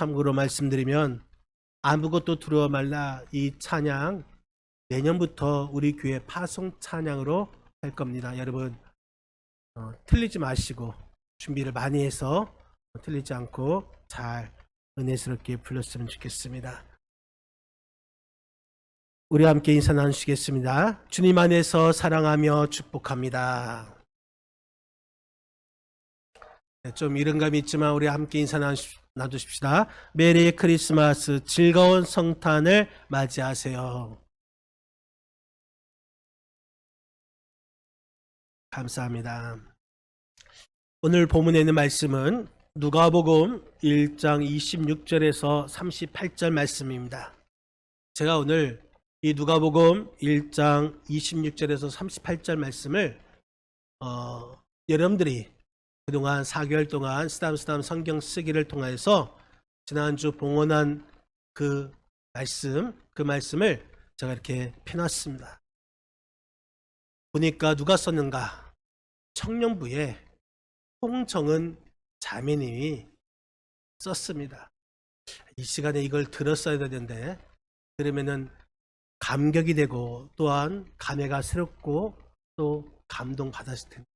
참고로 말씀드리면 아무것도 두려워 말라 이 찬양 내년부터 우리 교회 파송 찬양으로 할 겁니다. 여러분 틀리지 마시고 준비를 많이 해서 틀리지 않고 잘 은혜스럽게 불렀으면 좋겠습니다. 우리 함께 인사 나누시겠습니다. 주님 안에서 사랑하며 축복합니다. 좀 이른감이 있지만 우리 함께 인사 나누십시다. 메리 크리스마스, 즐거운 성탄을 맞이하세요. 감사합니다. 오늘 본문에 있는 말씀은 누가복음 1장 26절에서 38절 말씀입니다. 제가 오늘 이 누가복음 1장 26절에서 38절 말씀을 여러분들이 그동안 4개월 동안 쓰담쓰담 성경 쓰기를 통해서 지난주 봉헌한 그 말씀을 제가 이렇게 펴놨습니다. 보니까 누가 썼는가? 청년부에 홍정은 자매님이 썼습니다. 이 시간에 이걸 들었어야 되는데 들으면은 감격이 되고 또한 감회가 새롭고 또 감동받았을 텐데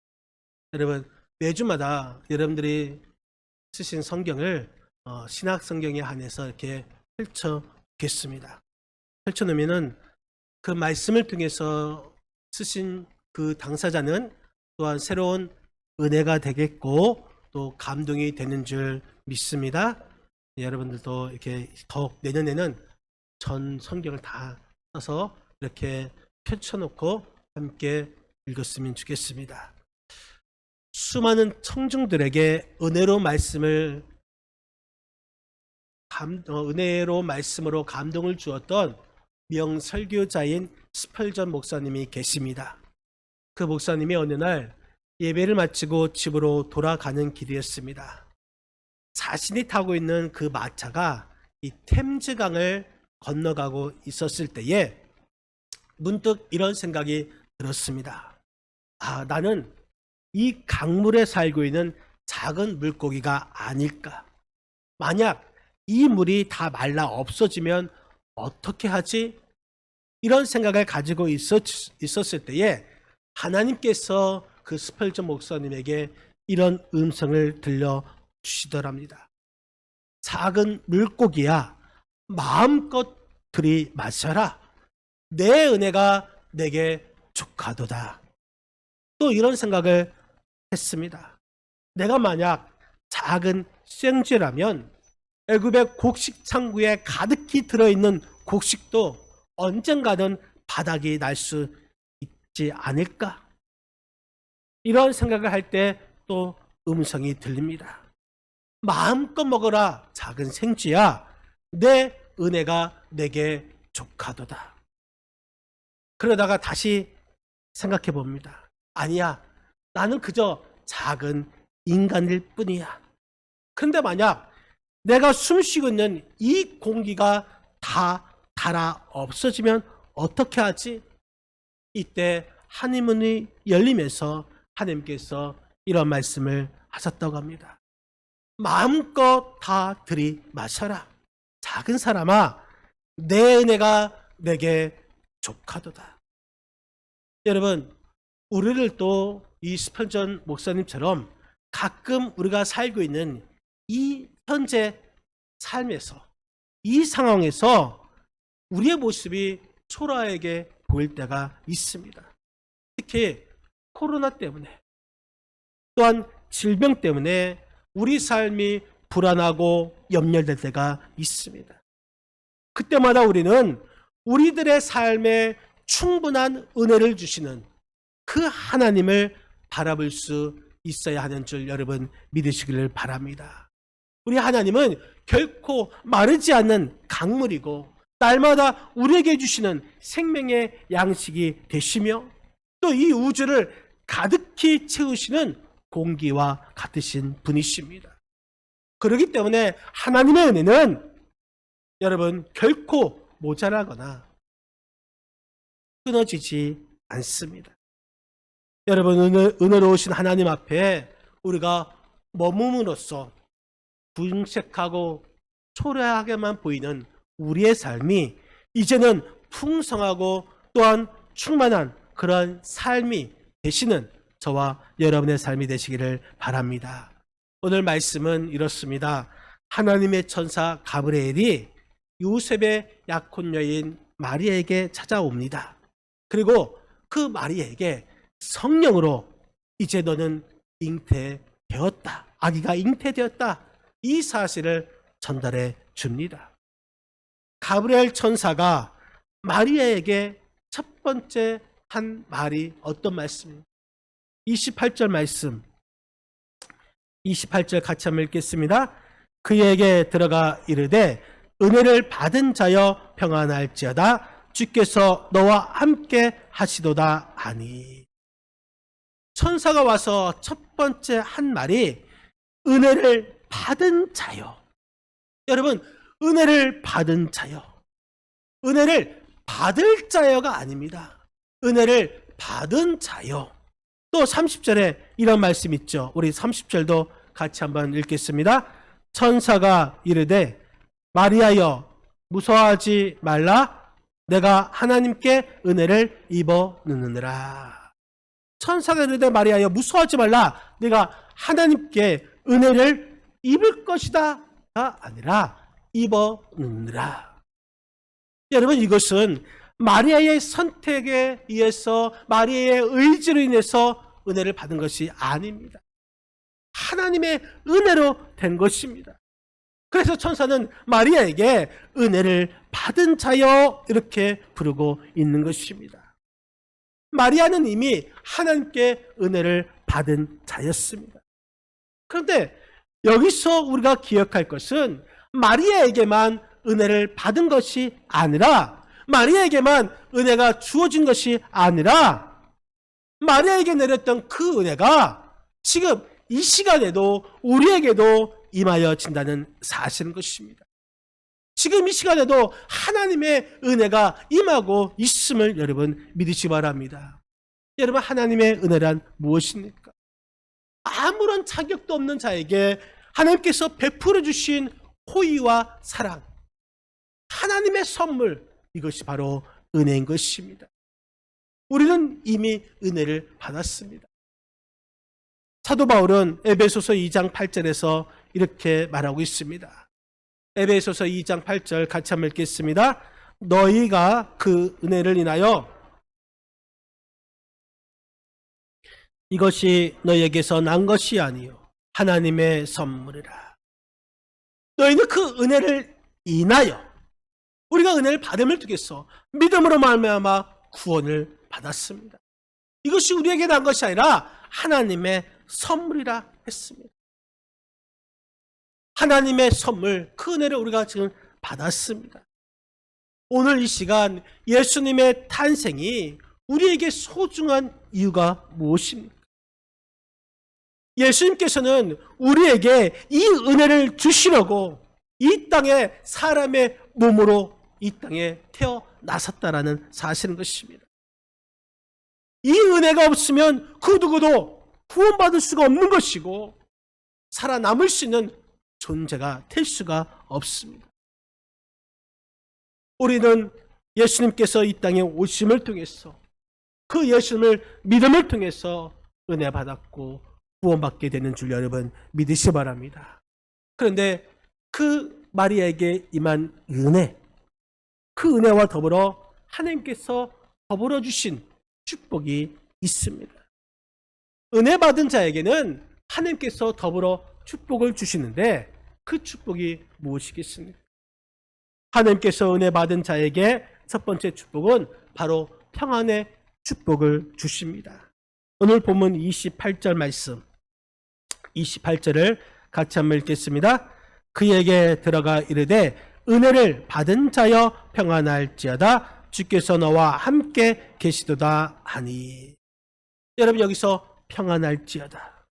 여러분 매주마다 여러분들이 쓰신 성경을 신학 성경에 한해서 이렇게 펼쳐보겠습니다. 펼쳐놓으면은 그 말씀을 통해서 쓰신 그 당사자는 또한 새로운 은혜가 되겠고 또 감동이 되는 줄 믿습니다. 여러분들도 이렇게 더욱 내년에는 전 성경을 다 써서 이렇게 펼쳐놓고 함께 읽었으면 좋겠습니다. 수많은 청중들에게 은혜로 말씀으로 감동을 주었던 명설교자인 스펄전 목사님이 계십니다. 그 목사님이 어느 날 예배를 마치고 집으로 돌아가는 길이었습니다. 자신이 타고 있는 그 마차가 이 템즈강을 건너가고 있었을 때에 문득 이런 생각이 들었습니다. 나는 이 강물에 살고 있는 작은 물고기가 아닐까? 만약 이 물이 다 말라 없어지면 어떻게 하지? 이런 생각을 가지고 있었을 때에 하나님께서 그 스펄전 목사님에게 이런 음성을 들려주시더랍니다. 작은 물고기야 마음껏 들이마셔라. 내 은혜가 내게 족하도다. 또 이런 생각을 했습니다. 내가 만약 작은 생쥐라면 애굽의 곡식 창고에 가득히 들어있는 곡식도 언젠가는 바닥이 날 수 있지 않을까? 이런 생각을 할 때 또 음성이 들립니다. 마음껏 먹어라 작은 생쥐야. 내 은혜가 내게 족하도다. 그러다가 다시 생각해 봅니다. 아니야, 나는 그저 작은 인간일 뿐이야. 그런데 만약 내가 숨쉬고 있는 이 공기가 다 닳아 없어지면 어떻게 하지? 이때 하늘문이 열리면서 하나님께서 이런 말씀을 하셨다고 합니다. 마음껏 다 들이마셔라. 작은 사람아, 내 은혜가 내게 족하도다. 여러분, 우리를 또 이 스펄전 목사님처럼 가끔 우리가 살고 있는 이 현재 삶에서 이 상황에서 우리의 모습이 초라하게 보일 때가 있습니다. 특히 코로나 때문에 또한 질병 때문에 우리 삶이 불안하고 염려될 때가 있습니다. 그때마다 우리는 우리들의 삶에 충분한 은혜를 주시는 그 하나님을 바라볼 수 있어야 하는 줄 여러분 믿으시기를 바랍니다. 우리 하나님은 결코 마르지 않는 강물이고 날마다 우리에게 주시는 생명의 양식이 되시며 또 이 우주를 가득히 채우시는 공기와 같으신 분이십니다. 그렇기 때문에 하나님의 은혜는 여러분 결코 모자라거나 끊어지지 않습니다. 여러분 은혜로우신 하나님 앞에 우리가 머금음으로써 분색하고 초라하게만 보이는 우리의 삶이 이제는 풍성하고 또한 충만한 그런 삶이 되시는 저와 여러분의 삶이 되시기를 바랍니다. 오늘 말씀은 이렇습니다. 하나님의 천사 가브리엘이 요셉의 약혼 여인 마리아에게 찾아옵니다. 그리고 그 마리아에게 성령으로 이제 너는 잉태되었다. 아기가 잉태되었다. 이 사실을 전달해 줍니다. 가브리엘 천사가 마리아에게 첫 번째 한 말이 어떤 말씀입니까? 28절 말씀. 28절 같이 한번 읽겠습니다. 그에게 들어가 이르되 은혜를 받은 자여 평안할지어다 주께서 너와 함께 하시도다 하니. 천사가 와서 첫 번째 한 말이 은혜를 받은 자여. 여러분, 은혜를 받은 자여. 은혜를 받을 자여가 아닙니다. 은혜를 받은 자여. 또 30절에 이런 말씀 있죠. 우리 30절도 같이 한번 읽겠습니다. 천사가 이르되 마리아여 무서워하지 말라 내가 하나님께 은혜를 입어느느라. 천사가 이르되 마리아여 무서워하지 말라 내가 하나님께 은혜를 입을 것이다가 아니라 입어느느라. 여러분, 이것은 마리아의 선택에 의해서 마리아의 의지로 인해서 은혜를 받은 것이 아닙니다. 하나님의 은혜로 된 것입니다. 그래서 천사는 마리아에게 은혜를 받은 자여 이렇게 부르고 있는 것입니다. 마리아는 이미 하나님께 은혜를 받은 자였습니다. 그런데 여기서 우리가 기억할 것은 마리아에게만 은혜를 받은 것이 아니라, 마리아에게만 은혜가 주어진 것이 아니라 마리아에게 내렸던 그 은혜가 지금 이 시간에도 우리에게도 임하여진다는 사실인 것입니다. 지금 이 시간에도 하나님의 은혜가 임하고 있음을 여러분 믿으시기 바랍니다. 여러분, 하나님의 은혜란 무엇입니까? 아무런 자격도 없는 자에게 하나님께서 베풀어 주신 호의와 사랑, 하나님의 선물, 이것이 바로 은혜인 것입니다. 우리는 이미 은혜를 받았습니다. 사도 바울은 에베소서 2장 8절에서 이렇게 말하고 있습니다. 에베소서 2장 8절 같이 한번 읽겠습니다. 너희가 그 은혜를 인하여 이것이 너희에게서 난 것이 아니요 하나님의 선물이라. 너희는 그 은혜를 인하여, 우리가 은혜를 받음을 두겠어 믿음으로 말미암아 구원을 받았습니다. 이것이 우리에게 난 것이 아니라 하나님의 선물이라 했습니다. 하나님의 선물, 그 은혜를 우리가 지금 받았습니다. 오늘 이 시간 예수님의 탄생이 우리에게 소중한 이유가 무엇입니까? 예수님께서는 우리에게 이 은혜를 주시려고 이 땅에 사람의 몸으로 이 땅에 태어나셨다라는 사실인 것입니다. 이 은혜가 없으면 그 누구도 구원받을 수가 없는 것이고 살아남을 수 있는 존재가 될 수가 없습니다. 우리는 예수님께서 이 땅에 오심을 통해서, 그 예수님을 믿음을 통해서 은혜 받았고 구원받게 되는 줄 여러분 믿으시기 바랍니다. 그런데 그 마리아에게 임한 은혜, 그 은혜와 더불어 하나님께서 더불어 주신 축복이 있습니다. 은혜 받은 자에게는 하나님께서 더불어 축복을 주시는데 그 축복이 무엇이겠습니까? 하나님께서 은혜 받은 자에게 첫 번째 축복은 바로 평안의 축복을 주십니다. 오늘 본문 28절 말씀, 28절을 같이 한번 읽겠습니다. 그에게 들어가 이르되 은혜를 받은 자여 평안할지어다 주께서 너와 함께 계시도다 하니. 여러분, 여기서 평안할지어다,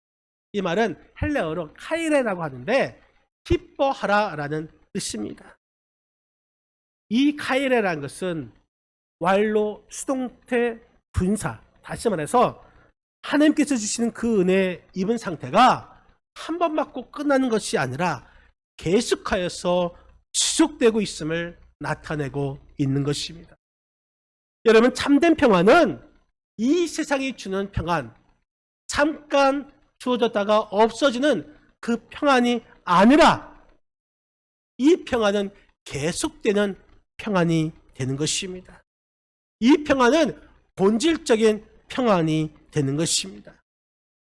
이 말은 헬레어로 카이레라고 하는데 기뻐하라라는 뜻입니다. 이 카이레라는 것은 완로 수동태 분사, 다시 말해서 하나님께서 주시는 그 은혜 입은 상태가 한 번 맞고 끝나는 것이 아니라 계속하여서 지속되고 있음을 나타내고 있는 것입니다. 여러분, 참된 평안은 이 세상이 주는 평안, 잠깐 주어졌다가 없어지는 그 평안이 아니라 이 평안은 계속되는 평안이 되는 것입니다. 이 평안은 본질적인 평안이 되는 것입니다.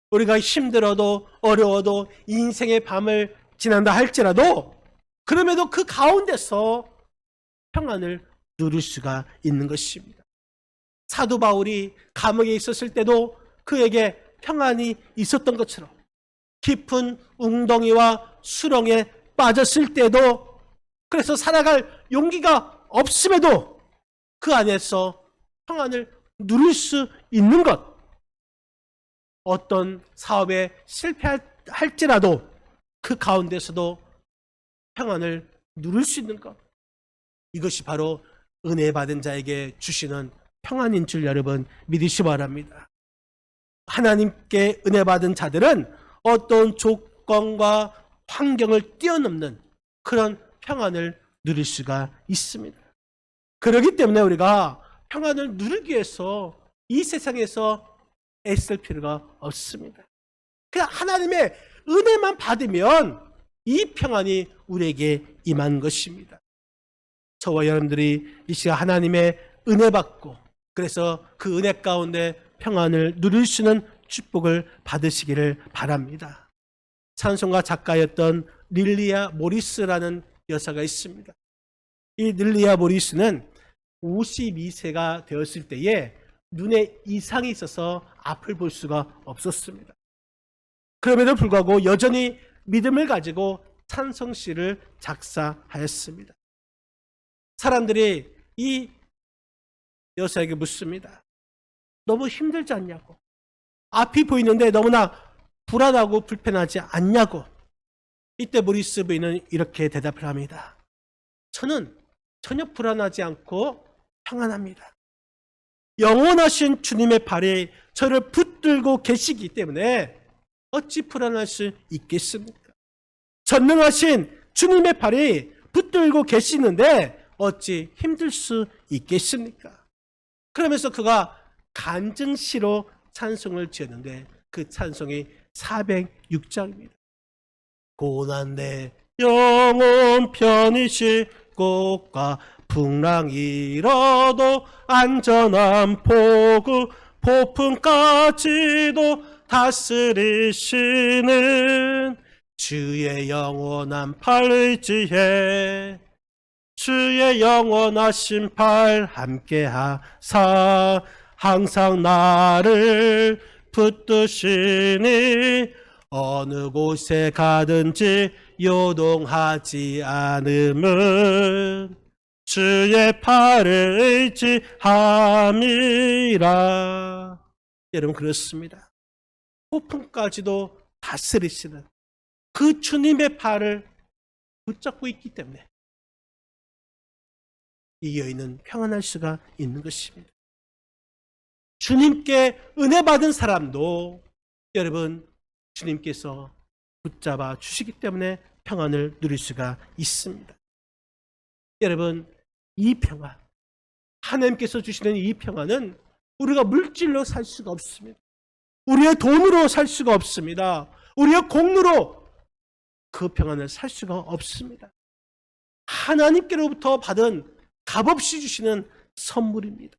우리가 힘들어도 어려워도 인생의 밤을 지난다 할지라도 그럼에도 그 가운데서 평안을 누릴 수가 있는 것입니다. 사도 바울이 감옥에 있었을 때도 그에게 평안이 있었던 것처럼 깊은 웅덩이와 수렁에 빠졌을 때도 그래서 살아갈 용기가 없음에도 그 안에서 평안을 누릴 수 있는 것, 어떤 사업에 실패할지라도 그 가운데서도 평안을 누릴 수 있는 것, 이것이 바로 은혜 받은 자에게 주시는 평안인 줄 여러분 믿으시기 바랍니다. 하나님께 은혜 받은 자들은 어떤 조건과 환경을 뛰어넘는 그런 평안을 누릴 수가 있습니다. 그렇기 때문에 우리가 평안을 누리기 위해서 이 세상에서 애쓸 필요가 없습니다. 그냥 하나님의 은혜만 받으면 이 평안이 우리에게 임한 것입니다. 저와 여러분들이 이 시간 하나님의 은혜 받고 그래서 그 은혜 가운데 평안을 누릴 수 있는 축복을 받으시기를 바랍니다. 찬송가 작가였던 릴리아 모리스라는 여사가 있습니다. 이 릴리아 모리스는 52세가 되었을 때에 눈에 이상이 있어서 앞을 볼 수가 없었습니다. 그럼에도 불구하고 여전히 믿음을 가지고 찬송시를 작사하였습니다. 사람들이 이 여사에게 묻습니다. 너무 힘들지 않냐고. 앞이 보이는데 너무나 불안하고 불편하지 않냐고. 이때 모리스 부인은 이렇게 대답을 합니다. 저는 전혀 불안하지 않고 평안합니다. 영원하신 주님의 발이 저를 붙들고 계시기 때문에 어찌 불안할 수 있겠습니까? 전능하신 주님의 발이 붙들고 계시는데 어찌 힘들 수 있겠습니까? 그러면서 그가 간증시로 찬송을 지었는데 그 찬송이 406장입니다. 고난내 영혼 편히 곳과 풍랑이라도 안전한 포구 폭풍까지도 다스리시는 주의 영원한 팔 의지해 주의 영원하신 팔 함께하사 항상 나를 붙드시니 어느 곳에 가든지 요동하지 않음은 주의 팔을 의지함이라. 여러분 그렇습니다. 폭풍까지도 다스리시는 그 주님의 팔을 붙잡고 있기 때문에 이 여인은 평안할 수가 있는 것입니다. 주님께 은혜 받은 사람도 여러분 주님께서 붙잡아 주시기 때문에 평안을 누릴 수가 있습니다. 여러분 이 평안, 하나님께서 주시는 이 평안은 우리가 물질로 살 수가 없습니다. 우리의 돈으로 살 수가 없습니다. 우리의 공로로 그 평안을 살 수가 없습니다. 하나님께로부터 받은 값없이 주시는 선물입니다.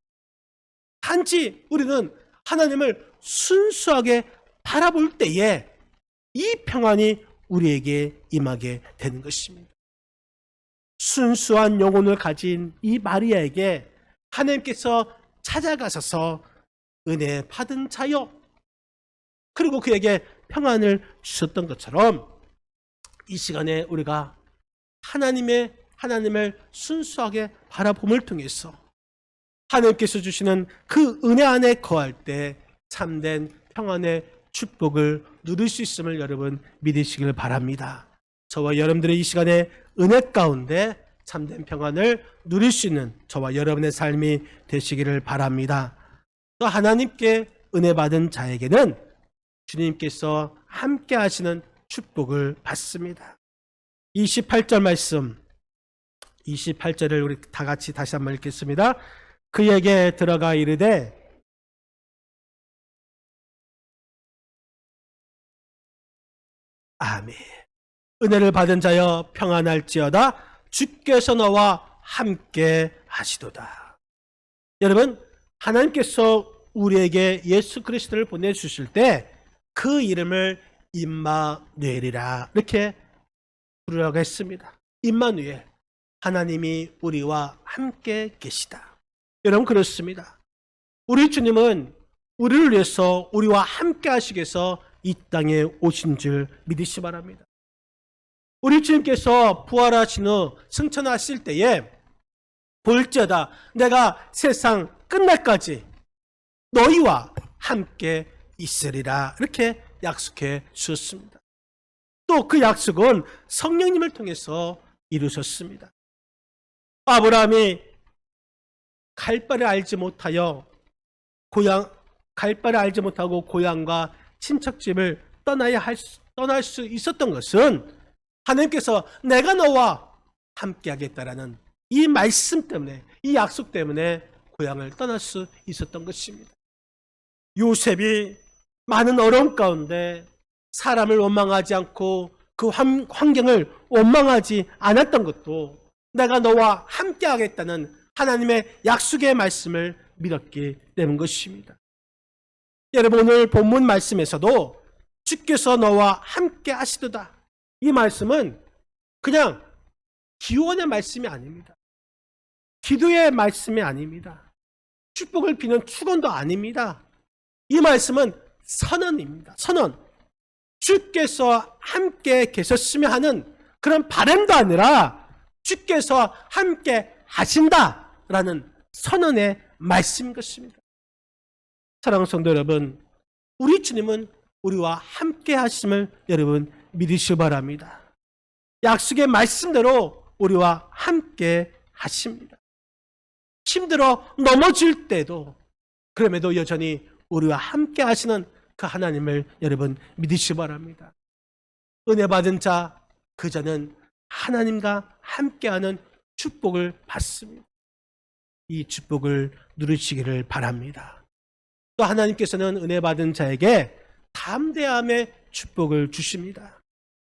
단지 우리는 하나님을 순수하게 바라볼 때에 이 평안이 우리에게 임하게 되는 것입니다. 순수한 영혼을 가진 이 마리아에게 하나님께서 찾아가셔서 은혜 받은 자여 그리고 그에게 평안을 주셨던 것처럼 이 시간에 우리가 하나님을 순수하게 바라봄을 통해서 하나님께서 주시는 그 은혜 안에 거할 때 참된 평안의 축복을 누릴 수 있음을 여러분 믿으시길 바랍니다. 저와 여러분들의 이 시간에 은혜 가운데 참된 평안을 누릴 수 있는 저와 여러분의 삶이 되시기를 바랍니다. 또 하나님께 은혜 받은 자에게는 주님께서 함께 하시는 축복을 받습니다. 28절 말씀 28절을 우리 다 같이 다시 한번 읽겠습니다. 그에게 들어가 이르되 아멘. 은혜를 받은 자여 평안할지어다. 주께서 너와 함께 하시도다. 여러분, 하나님께서 우리에게 예수 그리스도를 보내주실 때 그 이름을 임마누엘이라 이렇게 부르라고 했습니다. 임마누엘, 하나님이 우리와 함께 계시다. 여러분, 그렇습니다. 우리 주님은 우리를 위해서 우리와 함께 하시기 위해서 이 땅에 오신 줄 믿으시 바랍니다. 우리 주님께서 부활하신 후 승천하실 때에 볼지어다 내가 세상 끝날까지 너희와 함께 있으리라 이렇게 약속해 주셨습니다. 또 그 약속은 성령님을 통해서 이루셨습니다. 아브라함이 갈 바를 알지 못하고 고향과 친척집을 떠날 수 있었던 것은 하나님께서 내가 너와 함께 하겠다라는 이 말씀 때문에, 이 약속 때문에 고향을 떠날 수 있었던 것입니다. 요셉이 많은 어려움 가운데 사람을 원망하지 않고 그 환경을 원망하지 않았던 것도 내가 너와 함께 하겠다는 하나님의 약속의 말씀을 믿었기 때문 것입니다. 여러분, 오늘 본문 말씀에서도 주께서 너와 함께 하시도다. 이 말씀은 그냥 기원의 말씀이 아닙니다. 기도의 말씀이 아닙니다. 축복을 비는 축원도 아닙니다. 이 말씀은 선언입니다. 선언. 주께서 함께 계셨으며 하는 그런 바람도 아니라 주께서 함께 하신다라는 선언의 말씀인 것입니다. 사랑하는 성도 여러분, 우리 주님은 우리와 함께 하심을 여러분 믿으시기 바랍니다. 약속의 말씀대로 우리와 함께 하십니다. 힘들어 넘어질 때도 그럼에도 여전히 우리와 함께 하시는 그 하나님을 여러분 믿으시기 바랍니다. 은혜 받은 자, 그 자는 하나님과 함께하는 축복을 받습니다. 이 축복을 누리시기를 바랍니다. 또 하나님께서는 은혜 받은 자에게 담대함의 축복을 주십니다.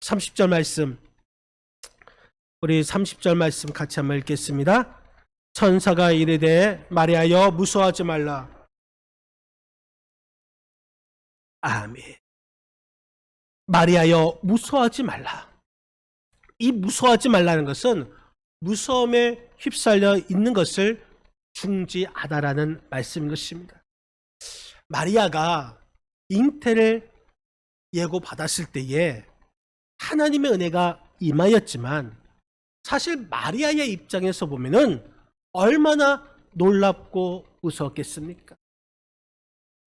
30절 말씀, 우리 30절 말씀 같이 한번 읽겠습니다. 천사가 이르되 마리아여 무서워하지 말라. 아멘. 마리아여 무서워하지 말라. 이 무서워하지 말라는 것은 무서움에 휩쓸려 있는 것을 중지하다라는 말씀인 것입니다. 마리아가 잉태를 예고받았을 때에 하나님의 은혜가 임하였지만 사실 마리아의 입장에서 보면은 얼마나 놀랍고 무서웠겠습니까?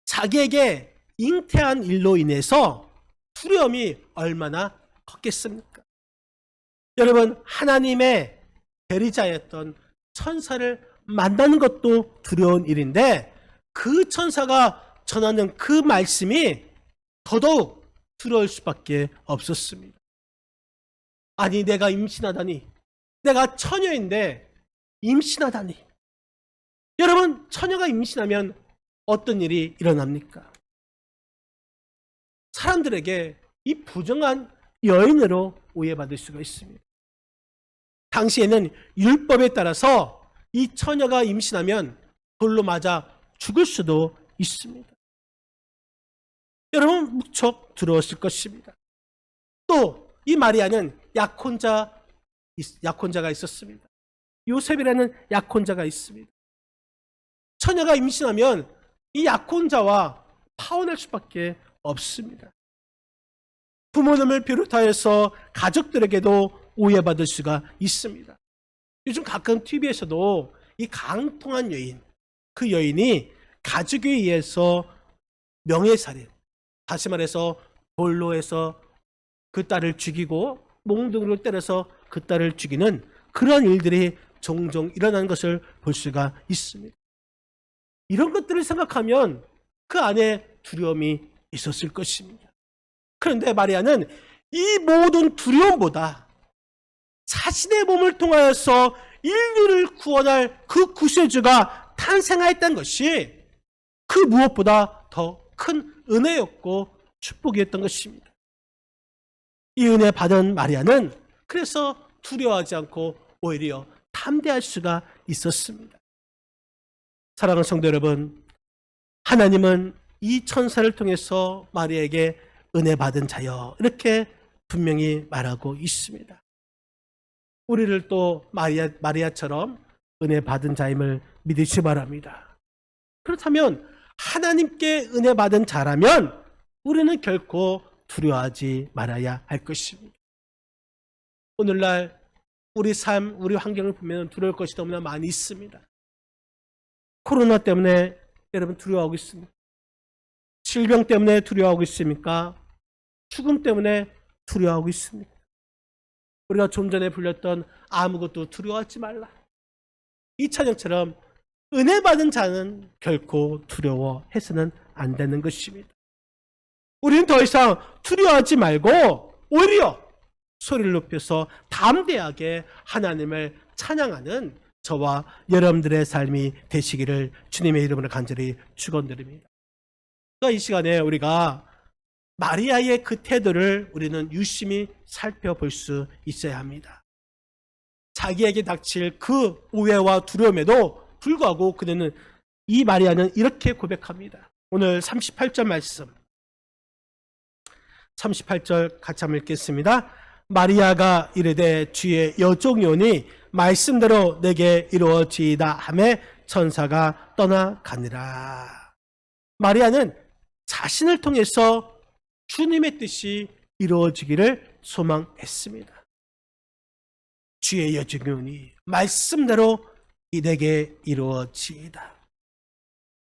자기에게 잉태한 일로 인해서 두려움이 얼마나 컸겠습니까? 여러분, 하나님의 대리자였던 천사를 만나는 것도 두려운 일인데 그 천사가 전하는 그 말씀이 더더욱 두려울 수밖에 없었습니다. 아니, 내가 임신하다니, 내가 처녀인데 임신하다니. 여러분, 처녀가 임신하면 어떤 일이 일어납니까? 사람들에게 이 부정한 여인으로 오해받을 수가 있습니다. 당시에는 율법에 따라서 이 처녀가 임신하면 돌로 맞아 죽을 수도 있습니다. 여러분, 무척 두려웠을 것입니다. 또 이 마리아는 약혼자가 있었습니다. 요셉이라는 약혼자가 있습니다. 처녀가 임신하면 이 약혼자와 파혼할 수밖에 없습니다. 부모님을 비롯하여서 가족들에게도 오해받을 수가 있습니다. 요즘 가끔 TV에서도 이 강통한 여인, 그 여인이 가족에 의해서 명예살인, 다시 말해서 돌로 해서 그 딸을 죽이고 몽둥이로 때려서 그 딸을 죽이는 그런 일들이 종종 일어나는 것을 볼 수가 있습니다. 이런 것들을 생각하면 그 안에 두려움이 있었을 것입니다. 그런데 마리아는 이 모든 두려움보다 자신의 몸을 통하여서 인류를 구원할 그 구세주가 탄생하였다는 것이 그 무엇보다 더 큰 은혜였고 축복이었던 것입니다. 이 은혜 받은 마리아는 그래서 두려워하지 않고 오히려 담대할 수가 있었습니다. 사랑하는 성도 여러분, 하나님은 이 천사를 통해서 마리아에게 은혜 받은 자여 이렇게 분명히 말하고 있습니다. 우리를 또 마리아처럼 은혜 받은 자임을 믿으시기 바랍니다. 그렇다면 하나님께 은혜 받은 자라면 우리는 결코 두려워하지 말아야 할 것입니다. 오늘날 우리 삶, 우리 환경을 보면 두려울 것이 너무나 많이 있습니다. 코로나 때문에 여러분 두려워하고 있습니까? 질병 때문에 두려워하고 있습니까? 죽음 때문에 두려워하고 있습니까? 우리가 좀 전에 불렸던 아무것도 두려워하지 말라. 이 찬양처럼 은혜 받은 자는 결코 두려워해서는 안 되는 것입니다. 우리는 더 이상 두려워하지 말고 오히려 소리를 높여서 담대하게 하나님을 찬양하는 저와 여러분들의 삶이 되시기를 주님의 이름으로 간절히 축원드립니다. 이 시간에 우리가 마리아의 그 태도를 우리는 유심히 살펴볼 수 있어야 합니다. 자기에게 닥칠 그 오해와 두려움에도 불구하고 그는 이 마리아는 이렇게 고백합니다. 오늘 38절 말씀 38절 같이 한번 읽겠습니다. 마리아가 이르되 주의 여종이 오니 말씀대로 내게 이루어지이다 하매 천사가 떠나가니라. 마리아는 자신을 통해서 주님의 뜻이 이루어지기를 소망했습니다. 주의 여종이 오니 말씀대로 내게 이루어지이다.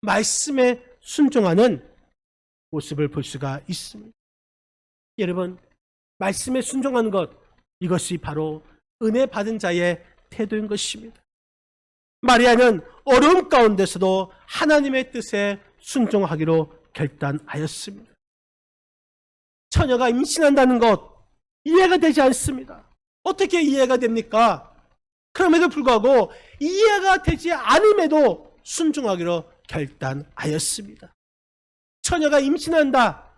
말씀에 순종하는 모습을 볼 수가 있습니다. 여러분, 말씀에 순종하는 것, 이것이 바로 은혜 받은 자의 태도인 것입니다. 마리아는 어려움 가운데서도 하나님의 뜻에 순종하기로 결단하였습니다. 처녀가 임신한다는 것 이해가 되지 않습니다. 어떻게 이해가 됩니까? 그럼에도 불구하고 이해가 되지 않음에도 순종하기로 결단하였습니다. 처녀가 임신한다.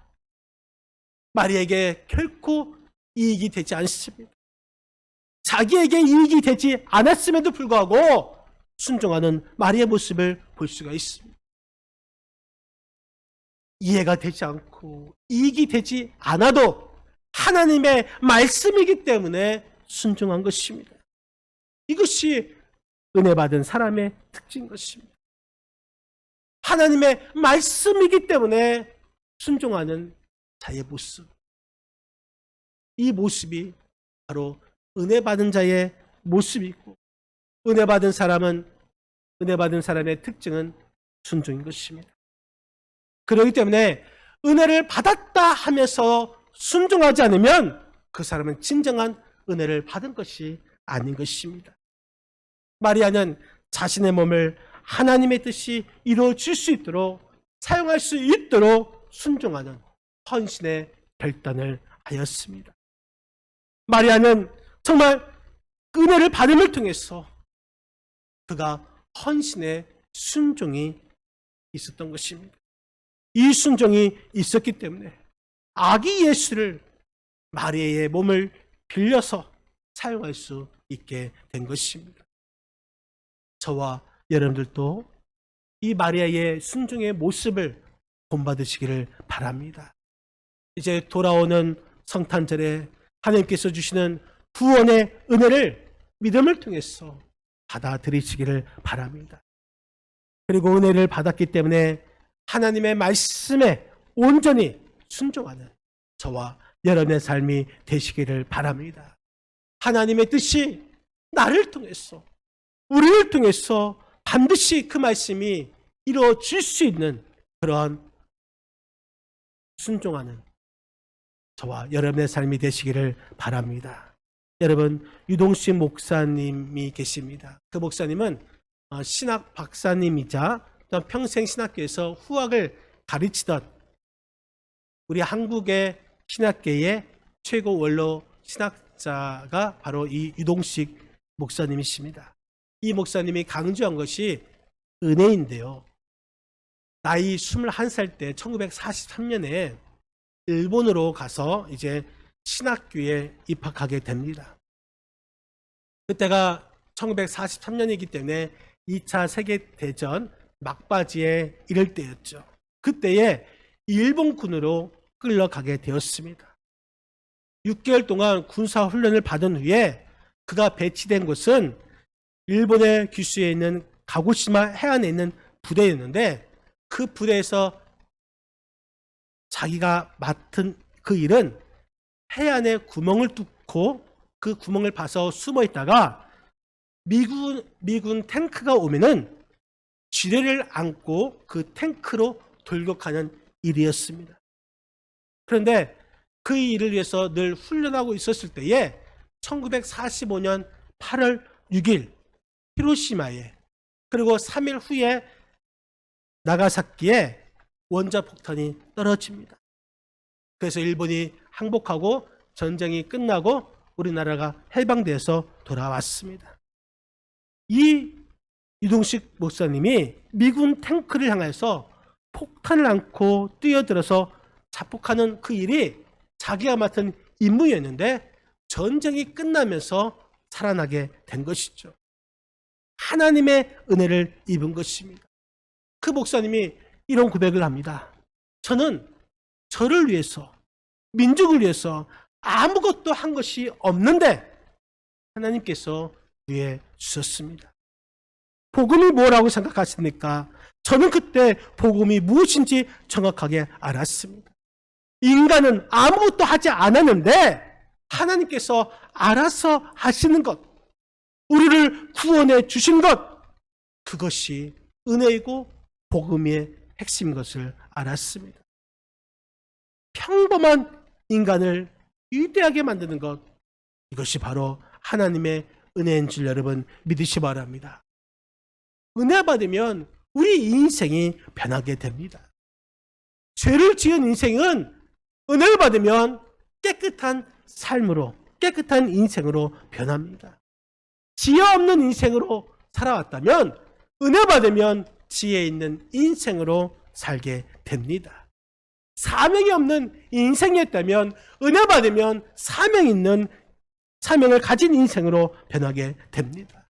마리아에게 결코 이익이 되지 않습니다. 자기에게 이익이 되지 않았음에도 불구하고 순종하는 마리아의 모습을 볼 수가 있습니다. 이해가 되지 않고 이익이 되지 않아도 하나님의 말씀이기 때문에 순종한 것입니다. 이것이 은혜 받은 사람의 특징인 것입니다. 하나님의 말씀이기 때문에 순종하는 자의 모습. 이 모습이 바로 은혜 받은 자의 모습이고, 은혜 받은 사람의 특징은 순종인 것입니다. 그렇기 때문에 은혜를 받았다 하면서 순종하지 않으면 그 사람은 진정한 은혜를 받은 것이 아닌 것입니다. 마리아는 자신의 몸을 하나님의 뜻이 이루어질 수 있도록, 사용할 수 있도록 순종하는 헌신의 결단을 하였습니다. 마리아는 정말 은혜를 받음을 통해서 그가 헌신의 순종이 있었던 것입니다. 이 순종이 있었기 때문에 아기 예수를 마리아의 몸을 빌려서 사용할 수 있게 된 것입니다. 저와 여러분들도 이 마리아의 순종의 모습을 본받으시기를 바랍니다. 이제 돌아오는 성탄절에 하나님께서 주시는 구원의 은혜를 믿음을 통해서 받아들이시기를 바랍니다. 그리고 은혜를 받았기 때문에 하나님의 말씀에 온전히 순종하는 저와 여러분의 삶이 되시기를 바랍니다. 하나님의 뜻이 나를 통해서, 우리를 통해서 반드시 그 말씀이 이루어질 수 있는 그러한 순종하는 저와 여러분의 삶이 되시기를 바랍니다. 여러분, 유동식 목사님이 계십니다. 그 목사님은 신학 박사님이자 평생 신학교에서 후학을 가르치던 우리 한국의 신학계의 최고 원로 신학자가 바로 이 유동식 목사님이십니다. 이 목사님이 강조한 것이 은혜인데요. 나이 21살 때 1943년에 일본으로 가서 이제 신학교에 입학하게 됩니다. 그때가 1943년이기 때문에 2차 세계대전 막바지에 이를 때였죠. 그때에 일본군으로 끌려가게 되었습니다. 6개월 동안 군사훈련을 받은 후에 그가 배치된 곳은 일본의 규슈에 있는 가고시마 해안에 있는 부대였는데 그 부대에서 자기가 맡은 그 일은 해안에 구멍을 뚫고 그 구멍을 봐서 숨어 있다가 미군 탱크가 오면은 지뢰를 안고 그 탱크로 돌격하는 일이었습니다. 그런데 그 일을 위해서 늘 훈련하고 있었을 때에 1945년 8월 6일 히로시마에 그리고 3일 후에 나가사키에 원자폭탄이 떨어집니다. 그래서 일본이 항복하고 전쟁이 끝나고 우리나라가 해방돼서 돌아왔습니다. 이 유동식 목사님이 미군 탱크를 향해서 폭탄을 안고 뛰어들어서 자폭하는 그 일이 자기가 맡은 임무였는데 전쟁이 끝나면서 살아나게 된 것이죠. 하나님의 은혜를 입은 것입니다. 그 목사님이 이런 고백을 합니다. 저는 저를 위해서, 민족을 위해서 아무것도 한 것이 없는데 하나님께서 구해 주셨습니다. 복음이 뭐라고 생각하십니까? 저는 그때 복음이 무엇인지 정확하게 알았습니다. 인간은 아무것도 하지 않았는데 하나님께서 알아서 하시는 것, 우리를 구원해 주신 것, 그것이 은혜이고 복음의 핵심인 것을 알았습니다. 평범한 인간을 위대하게 만드는 것, 이것이 바로 하나님의 은혜인 줄 여러분 믿으시 바랍니다. 은혜 받으면 우리 인생이 변하게 됩니다. 죄를 지은 인생은 은혜를 받으면 깨끗한 삶으로, 깨끗한 인생으로 변합니다. 지혜 없는 인생으로 살아왔다면 은혜 받으면 지혜 있는 인생으로 살게 됩니다. 사명이 없는 인생이었다면 은혜 받으면 사명을 가진 인생으로 변하게 됩니다.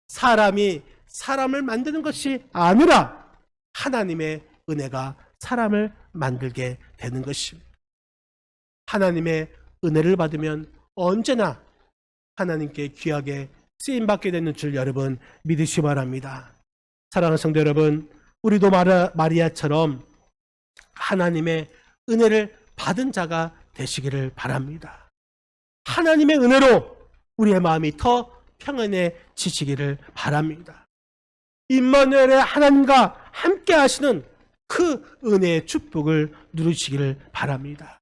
사람이 사람을 만드는 것이 아니라 하나님의 은혜가 사람을 만들게 되는 것입니다. 하나님의 은혜를 받으면 언제나 하나님께 귀하게 쓰임받게 되는 줄 여러분 믿으시기 바랍니다. 사랑하는 성도 여러분, 우리도 마리아처럼 하나님의 은혜를 받은 자가 되시기를 바랍니다. 하나님의 은혜로 우리의 마음이 더 평안해지시기를 바랍니다. 임마누엘의 하나님과 함께 하시는 그 은혜의 축복을 누리시기를 바랍니다.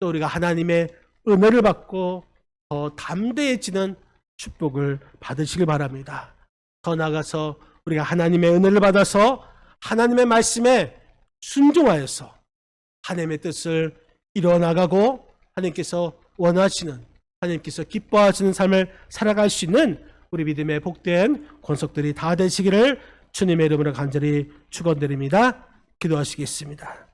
또 우리가 하나님의 은혜를 받고 더 담대해지는 축복을 받으시길 바랍니다. 더 나아가서 우리가 하나님의 은혜를 받아서 하나님의 말씀에 순종하여서 하나님의 뜻을 이뤄나가고 하나님께서 원하시는, 하나님께서 기뻐하시는 삶을 살아갈 수 있는 우리 믿음의 복된 권속들이 다 되시기를 주님의 이름으로 간절히 축원드립니다. 기도하시겠습니다.